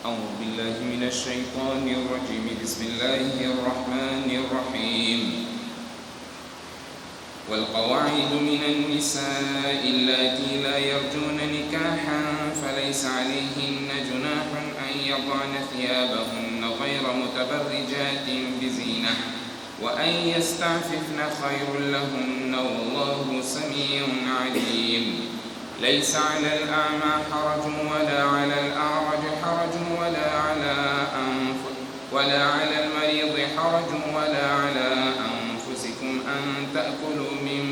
أعوذ بالله من الشيطان الرجيم بسم الله الرحمن الرحيم والقواعد من النساء اللاتي لا يرجون نكاحا فليس عليهن جناح أن يضعن ثيابهن غير متبرجات بزينة وأن يستعففن خير لهن والله سميع عليم ليس على الأعمى حرج ولا على الأعرج حرج ولا على المريض حرج ولا على أنفسكم أن تأكلوا من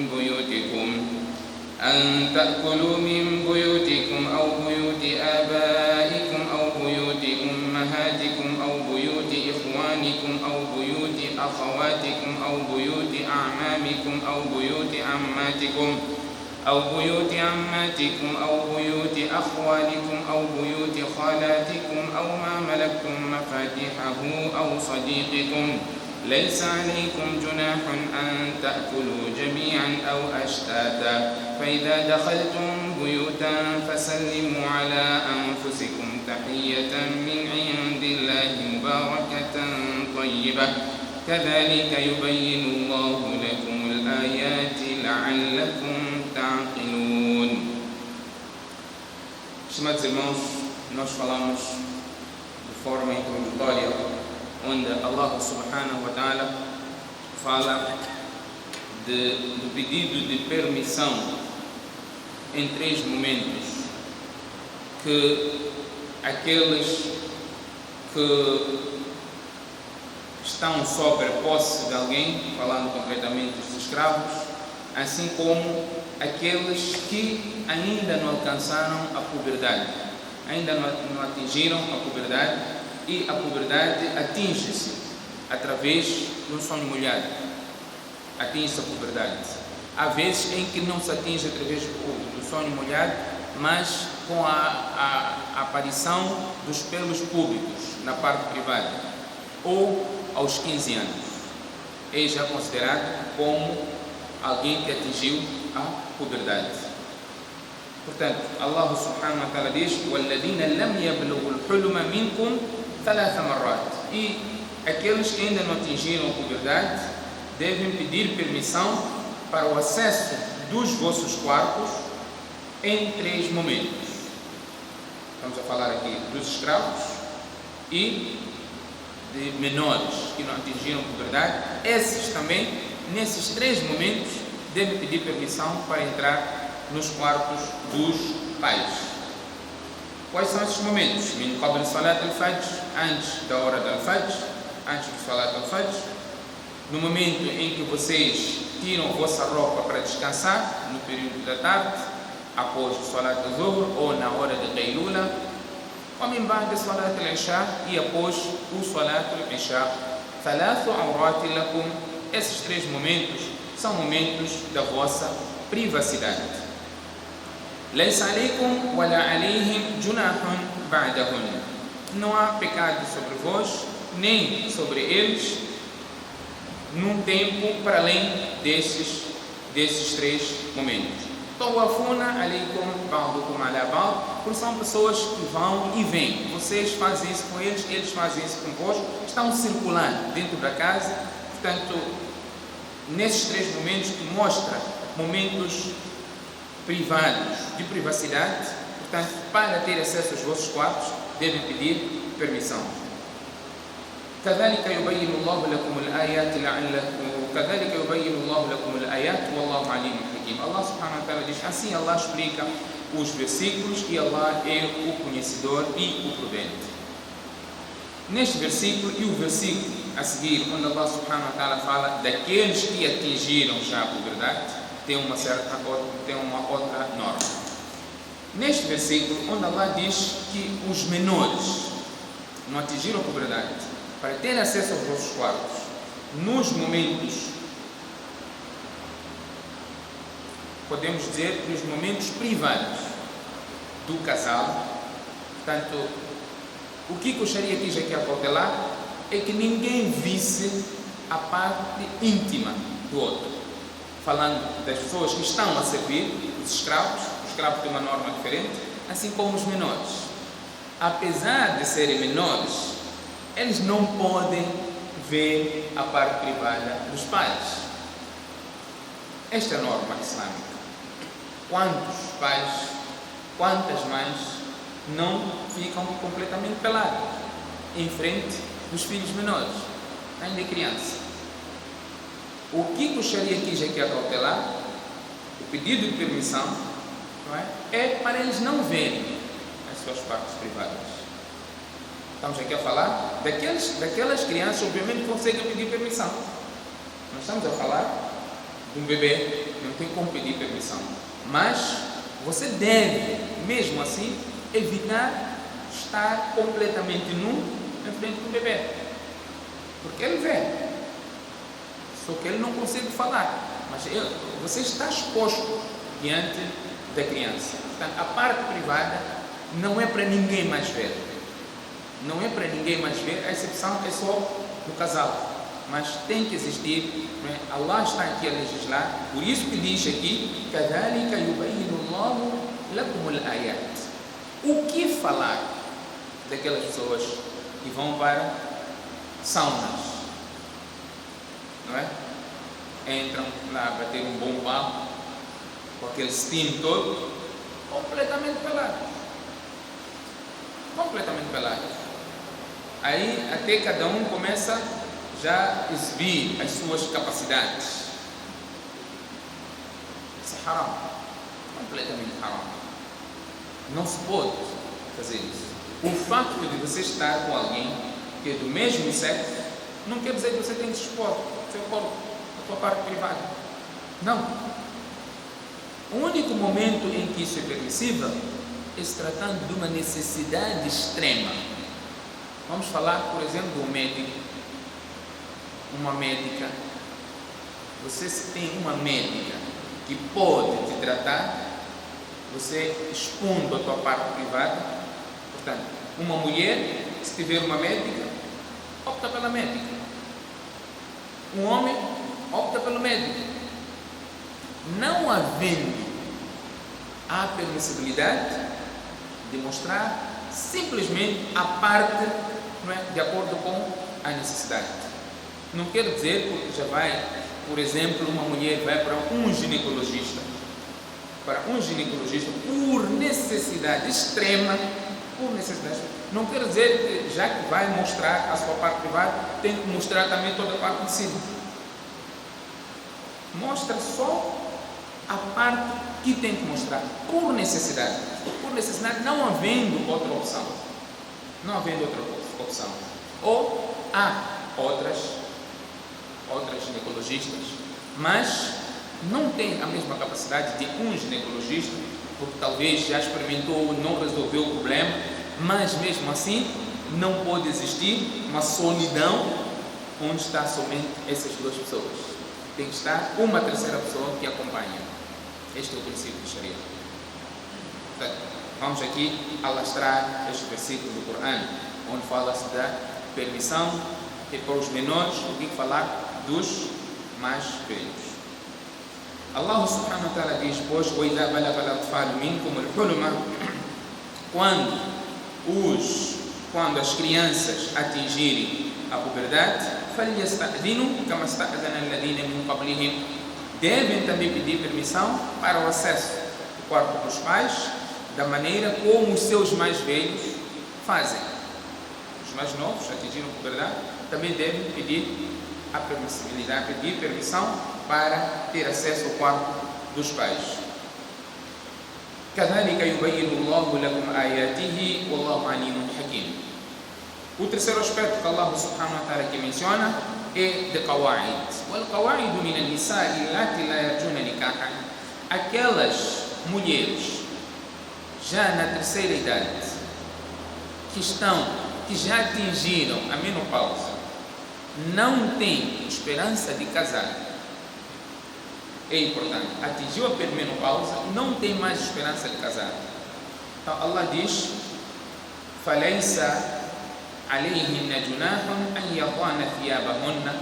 بيوتكم أو بيوت آبائكم أو بيوت أمهاتكم أو بيوت إخوانكم أو بيوت أخواتكم أو بيوت أعمامكم أو بيوت عماتكم أو بيوت عماتكم أو بيوت أخوالكم أو بيوت خالاتكم أو ما ملكتم مفاتيحه أو صديقكم ليس عليكم جناح أن تأكلوا جميعا أو أشتاتا فإذا دخلتم بيوتا فسلموا على أنفسكم تحية من عند الله مباركة طيبة كذلك يبين الله لكم الآيات لعلكم تعقلون. Estimados irmãos, nós falamos de forma introdutória onde Allah subhanahu wa ta'ala fala do pedido de permissão em 3 momentos que aqueles que estão sob a posse de alguém, falando concretamente dos escravos, assim como aqueles que ainda não alcançaram a puberdade, ainda não atingiram a puberdade, e a puberdade atinge-se através de um sonho molhado. Atinge-se a puberdade. Há vezes em que não se atinge através do sonho molhado, mas com a aparição dos pelos públicos na parte privada, ou aos 15 anos. É já considerado como alguém que atingiu a puberdade. Portanto, Allah subhanahu wa ta'ala diz: وَالَّذِينَ لَمْ يَبْلُغُوا الْحُلُمَ مِنْكُمْ 3 مرات. E aqueles que ainda não atingiram a puberdade devem pedir permissão para o acesso dos vossos quartos em 3 momentos. Estamos a falar aqui dos escravos e de menores que não atingiram a puberdade. Esses também, nesses 3 momentos, devem pedir permissão para entrar nos quartos dos pais. Quais são esses momentos? Min qabl salat al-fajr, antes da hora do al-fajr, antes do salat al-fajr, no momento em que vocês tiram a vossa roupa para descansar, no período da tarde, após o salat al-zuhr ou na hora de qailula, ou min ba'd salat al-isha e após o salat al-isha. Thalathu awrat lakum. Esses 3 momentos são momentos da vossa privacidade. ليس عليكم ولا عليهم جناح بعدهن. Não há pecado sobre vós, nem sobre eles, num tempo para além desses 3 momentos. Tawafuna alaykum ba'dukum ala ba'd, porque são pessoas que vão e vêm. Vocês fazem isso com eles, eles fazem isso convosco, estão circulando dentro da casa. Portanto, nesses 3 momentos que mostra momentos privados de privacidade, portanto, para ter acesso aos vossos quartos, devem pedir permissão. كذلك يبين الله لكم الآيات والله عليم حكيم. Allah subhanahu wa ta'ala diz assim: Allah explica os versículos e Allah é o conhecedor e o prudente. Neste versículo e o versículo a seguir, onde Allah subhanahu wa ta'ala fala daqueles que atingiram já a puberdade, tem uma outra norma. Neste versículo, onde Allah diz que os menores não atingiram a puberdade, para ter acesso aos vossos quartos, nos momentos, podemos dizer, nos momentos privados do casal. Portanto, o que o Sharia diz aqui a cautelar é que ninguém visse a parte íntima do outro. Falando das pessoas que estão a servir, os escravos têm uma norma diferente, assim como os menores. apesar de serem menores, eles não podem ver a parte privada dos pais. Esta é a norma islâmica. Quantos pais, quantas mães não ficam completamente pelados em frente dos filhos menores, ainda criança? O que o Sharia quis aqui acautelar, o pedido de permissão, não é para eles não verem as suas partes privadas. Estamos aqui a falar daquelas crianças, obviamente, que conseguem pedir permissão. Nós estamos a falar de um bebê, não tem como pedir permissão. Mas você deve, mesmo assim, evitar estar completamente nu em frente do bebê. Porque ele vê. Só que ele não consegue falar. Mas você está exposto diante da criança. Portanto, a parte privada não é para ninguém mais ver. Não é para ninguém mais ver, a exceção é só do casal. Mas tem que existir, né? Allah está aqui a legislar, por isso que diz aqui: كَذَلِكَ يُبَيِّنُ اللَّهُ لَكُمُ الْآيَاتِ. O que falar daquelas pessoas que vão para saunas, não é? Entram lá a bater um bom papo, com aquele steam todo, completamente pelados. Completamente pelados. Aí até cada um começa já a exibir as suas capacidades. Isso é haram. Completamente haram. Não se pode fazer isso. O facto de você estar com alguém que é do mesmo sexo não quer dizer que você tem que se expor o seu corpo, a sua parte privada. Não. O único momento em que isso é permissível é se tratando de uma necessidade extrema. Vamos falar, por exemplo, de um médico, uma médica. Você, se tem uma médica que pode te tratar, você expondo a tua parte privada. Portanto, uma mulher, se tiver uma médica, opta pela médica. Um homem opta pelo médico. Não havendo a permissibilidade de mostrar simplesmente a parte, não é, de acordo com a necessidade. Não quer dizer porque já vai, por exemplo, uma mulher vai para um ginecologista, por necessidade extrema, não quer dizer que já que vai mostrar a sua parte privada, tem que mostrar também toda a parte de cima. Mostra só a parte que tem que mostrar, por necessidade. Por necessidade, não havendo outra opção. Não havendo outra opção. Ou há outras ginecologistas, mas não tem a mesma capacidade de um ginecologista, porque talvez já experimentou, não resolveu o problema, mas mesmo assim não pode existir uma solidão onde está somente essas duas pessoas. Tem que estar uma terceira pessoa que acompanha. Este é o princípio de Sharia. Portanto, vamos aqui alastrar este versículo do Corão, onde fala-se da permissão e para os menores, o que falar dos mais velhos. Allah subhanahu wa ta'ala diz, pois, وَإِذَا بَلَغَ الْأَطْفَالُ مِنْكُمُ الْحُلُمَ, quando as crianças atingirem a puberdade, فَلْيَسْتَأْذِنُوا كَمَا اسْتَأْذَنَ الَّذِينَ مِنْ قَبْلِهِمْ, devem também pedir permissão para o acesso do quarto dos pais, da maneira como os seus mais velhos fazem. Os mais novos, atingiram a puberdade, também devem pedir a permissibilidade, pedir permissão para ter acesso ao quarto dos pais. كَذَلِكَ يُبَيِّنُ اللَّهُ لَكُمْ آيَاتِهِ وَاللَّهُ عَلِيمٌ حَكِيمٌ. O terceiro aspecto que Allah subhanahu wa ta'ala aqui menciona é de qawaid. وَالْقَوَاعِدُ مِنَ النِّسَاءِ اللَّاتِي لَا يَرْجُونَ نِكَاحًا. Aquelas mulheres já na terceira idade que já atingiram a menopausa, não têm esperança de casar. É importante, atingiu a menopausa, não tem mais esperança de casar. Então Allah diz: فَلَيْسَ عَلَيْهِنَّ جُنَاحٌ أَنْ يَضَعْنَ ثِيَابَهُنَّ.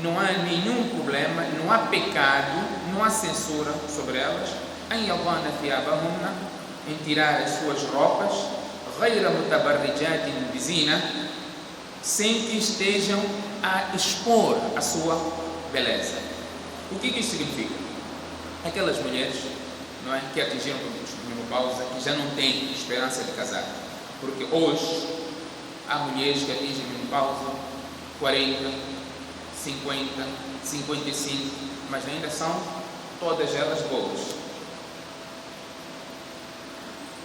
Não há nenhum problema, não há pecado, não há censura sobre elas. أَنْ يَضَعْنَ ثِيَابَهُنَّ, em tirar as suas roupas, غير متبرجات بزينة, sem que estejam a expor a sua beleza. O que isso significa? Aquelas mulheres, não é, que atingiram a menopausa, que já não têm esperança de casar. Porque hoje há mulheres que atingem a menopausa 40, 50, 55, mas ainda são todas elas boas.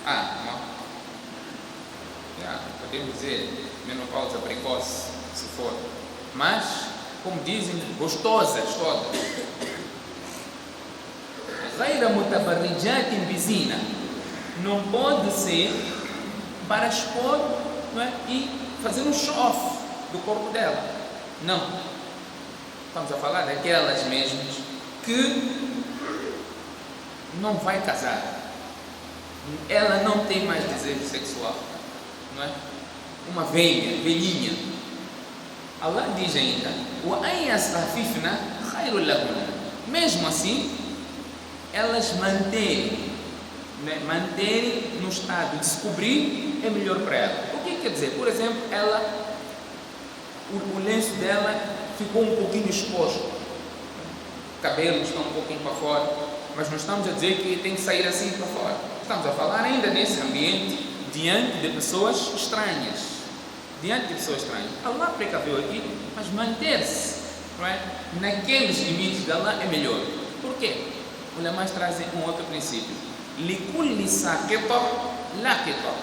Não. Podemos dizer menopausa precoce, se for. Mas, como dizem, gostosas todas. غير متبرجات بزينة, não pode ser para expor, não é, e fazer um show-off do corpo dela. Não. Estamos a falar daquelas mesmas que não vai casar. Ela não tem mais desejo sexual. Não é? Uma velhinha. Allah diz ainda: mesmo assim, elas manterem no estado de se cobrir é melhor para ela. O que quer dizer? Por exemplo, o lenço dela ficou um pouquinho exposto, o cabelo está um pouquinho para fora, mas não estamos a dizer que tem que sair assim para fora. Estamos a falar ainda nesse ambiente, diante de pessoas estranhas. Allah precaveu aqui, mas manter-se, não é, naqueles limites de Allah é melhor. Por quê? Os ulemas trazem um outro princípio. Likulli saqita laqita.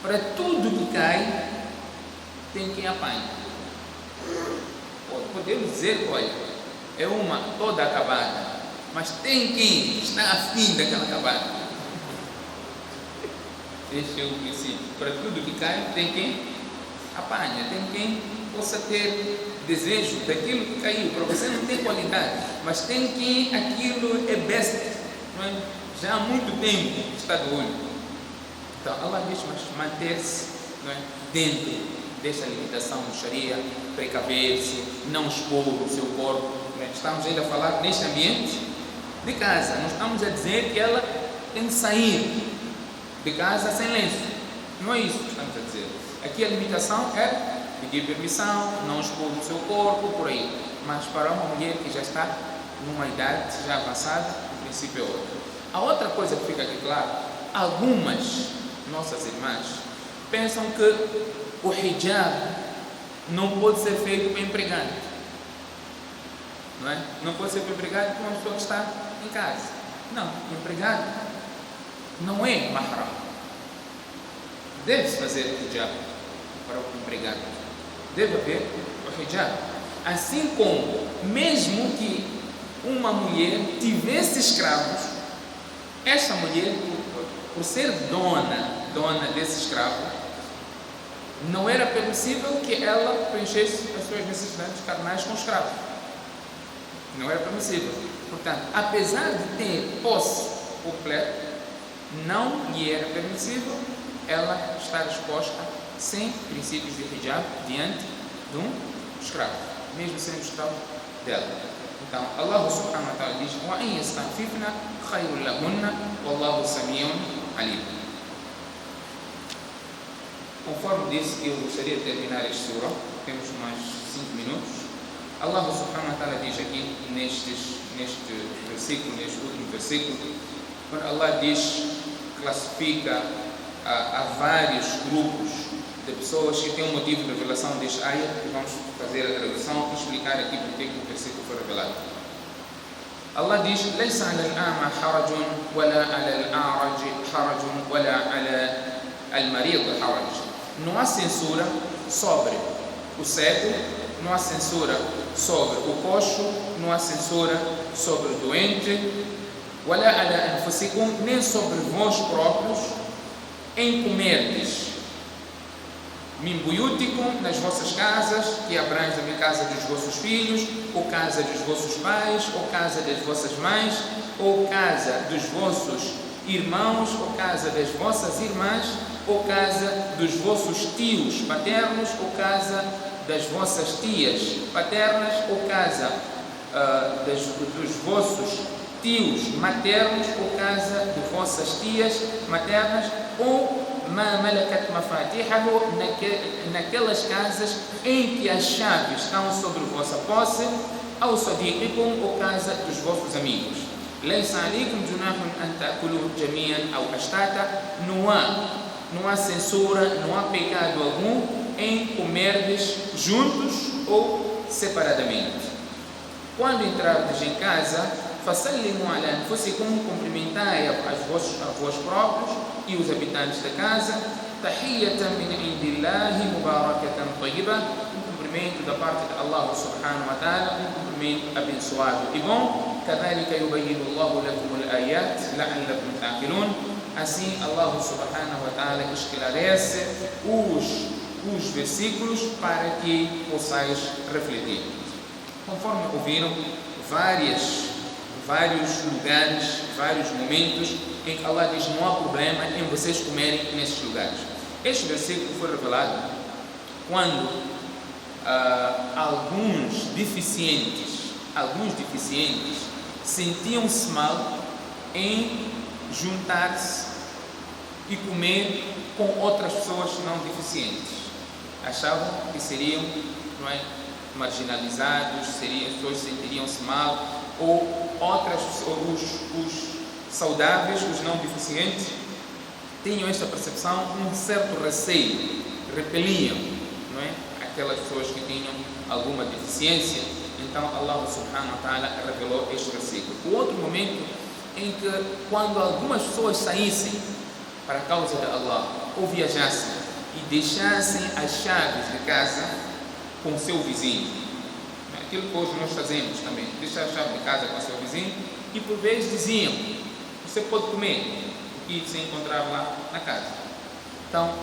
Para tudo que cai, tem quem apanha. Podemos dizer, olha, é uma toda acabada, mas tem quem está afim daquela acabada. Este é o princípio. Para tudo que cai, tem quem apanha, tem quem possa ter desejo daquilo que caiu. Para você não tem qualidade, mas tem quem aquilo é best, não é? Já há muito tempo está do olho. Então Allah diz, mas manter-se, não é, dentro desta limitação do Sharia, precaver-se, não expor o seu corpo. Não é? Estamos ainda a falar neste ambiente de casa, não estamos a dizer que ela tem que sair de casa sem lenço. Não é isso que estamos a dizer. Aqui a limitação é pedir permissão, não expor o seu corpo, por aí. Mas para uma mulher que já está numa idade já avançada, o princípio é outro. A outra coisa que fica aqui claro, algumas nossas irmãs pensam que o hijab não pode ser feito para empregado. Não é? Não pode ser para empregado para uma pessoa que está em casa. Não, o empregado não é mahram. Deve-se fazer o hijab para o empregado. Deve haver o hijab. Assim como, mesmo que uma mulher tivesse escravos, essa mulher, por ser dona desse escravo, não era permissível que ela preenchesse as suas necessidades carnais com o escravo. Não era permissível. Portanto, apesar de ter posse completa, não lhe era permissível ela estar exposta sem princípios de hijab diante de um escravo, mesmo sendo escravo dela. Então, Allah subhanahu wa ta'ala diz: وَإِنْ يَسْتَعْفِفْنَ خَيْرٌ لَهُنَّ وَاللَّهُ سَمِيعٌ عَلِيمٌ. Conforme disse, eu gostaria de terminar este surah, temos mais 5 minutos. Allah subhanahu wa ta'ala diz aqui neste versículo, neste último versículo, quando Allah diz, classifica a vários grupos de pessoas que têm um motivo de revelação deste ayah, que vamos fazer a tradução e explicar aqui porque o versículo foi revelado. Allah diz: ليس على الأعمى حرج ولا على الأعرج حرج ولا على المريض حرج. Não há censura sobre o cego, não há censura sobre o coxo, não há censura sobre o doente, ولا على أنفسكم, nem sobre vós próprios, em comerdes min buyutikum, nas vossas casas, que abrange a casa dos vossos filhos, ou casa dos vossos pais, ou casa das vossas mães, ou casa dos vossos irmãos, ou casa das vossas irmãs, ou casa dos vossos tios paternos, ou casa das vossas tias paternas, ou casa dos vossos tios maternos, ou casa de vossas tias maternas, ou ما ملكت مفاتيحه, naquelas casas em que as chaves estão sobre vossa posse, أو صديقكم, ou casa dos vossos amigos. ليس عليكم جناح أن تأكلوا جميعا أو أشتاتا. Não há censura, não há pecado algum em comerdes juntos ou separadamente. Quando entrardes em casa, فَسَلِّمُوا عَلَى أَنفُسِكُمْ, cumprimentai a vós próprios e os habitantes da casa. تَحِيَّةً مِنْ عِنْدِ اللَّهِ مُبَارَكَةً طَيِّبَةً, cumprimento da parte de Allah subhanahu wa ta'ala, cumprimento abençoado e bom. كَذَلِكَ يُبَيِّنُ اللَّهُ لَكُمُ الْآيَاتِ لَعَلَّكُمْ تَعْقِلُونَ. Assim, Allah subhanahu wa ta'ala esclarece os versículos para que possais refletir. Conforme ouviram, vários lugares, vários momentos em que Allah diz: não há problema em vocês comerem nesses lugares. Este versículo foi revelado quando alguns deficientes sentiam-se mal em juntar-se e comer com outras pessoas não deficientes. Achavam que seriam, não é, marginalizados, as pessoas sentiriam-se mal, ou outras pessoas, os saudáveis, os não deficientes, tinham esta percepção, um certo receio, repeliam, não é, aquelas pessoas que tinham alguma deficiência. Então Allah subhanahu wa ta'ala revelou este versículo. O outro momento em que, quando algumas pessoas saíssem para a causa de Allah, ou viajassem e deixassem as chaves de casa com o seu vizinho, aquilo que hoje nós fazemos também, deixar a chave de casa com o seu vizinho, e por vezes diziam: você pode comer o que se encontrava lá na casa. Então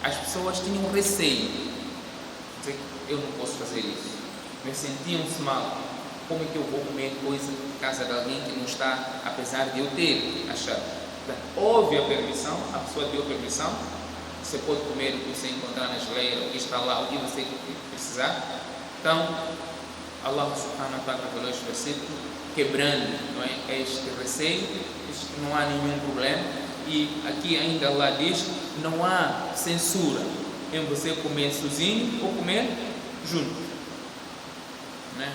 as pessoas tinham receio, dizer: eu não posso fazer isso, mas sentiam-se mal. Como é que eu vou comer coisa na casa de alguém que não está, apesar de eu ter a chave? Então, houve a permissão, a pessoa deu permissão. Você pode comer o que você encontrar na geleira, o que está lá, o que você precisar. Então Allah subhanahu wa ta'ala revelou este versículo, quebrando, não é, este receio. Não há nenhum problema. E aqui ainda Allah diz: não há censura em você comer sozinho ou comer junto, né?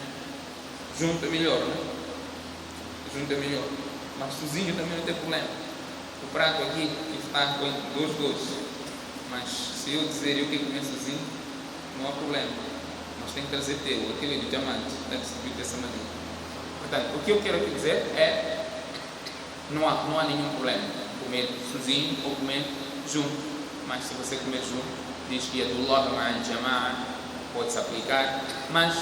Junto é melhor, né? Junto é melhor, mas sozinho também não tem problema. O prato aqui está com dois doces, mas se eu dizer eu quero comer sozinho, não há problema, mas tem que trazer teu, aquele de diamante, tem que subir dessa maneira. Portanto, o que eu quero dizer é: não há nenhum problema comer sozinho ou comer junto, mas se você comer junto, diz que Yadullah ma'al jama'a, pode-se aplicar, mas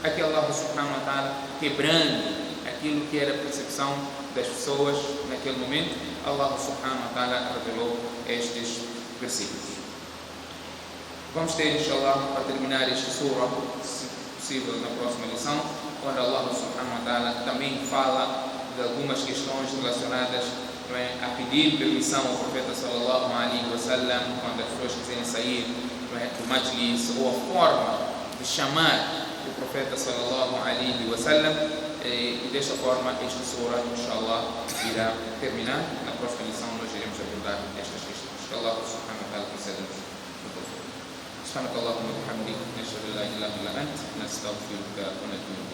aqui Allah subhanahu wa ta'ala quebrando aquilo que era a percepção das pessoas naquele momento, Allah subhanahu wa ta'ala revelou estes versículos. Vamos ter, inshallah, para terminar este surah, se possível, na próxima lição, onde Allah subhanahu wa ta'ala também fala de algumas questões relacionadas, não é, a pedir permissão ao profeta sallallahu alaihi wasallam quando as pessoas quiserem sair, não é, do majlis, ou a forma de chamar o profeta sallallahu alaihi wasallam, e desta forma esta surah, inshallah, irá terminar. Na próxima lição nós iremos abordar estas questões. Que Allah subhanahu wa ta'ala conceda-nos o tawfiq. Subhanakallahumma wa bihamdik, nashhadu an la ilaha illa ant, nastaghfiruka wa natubu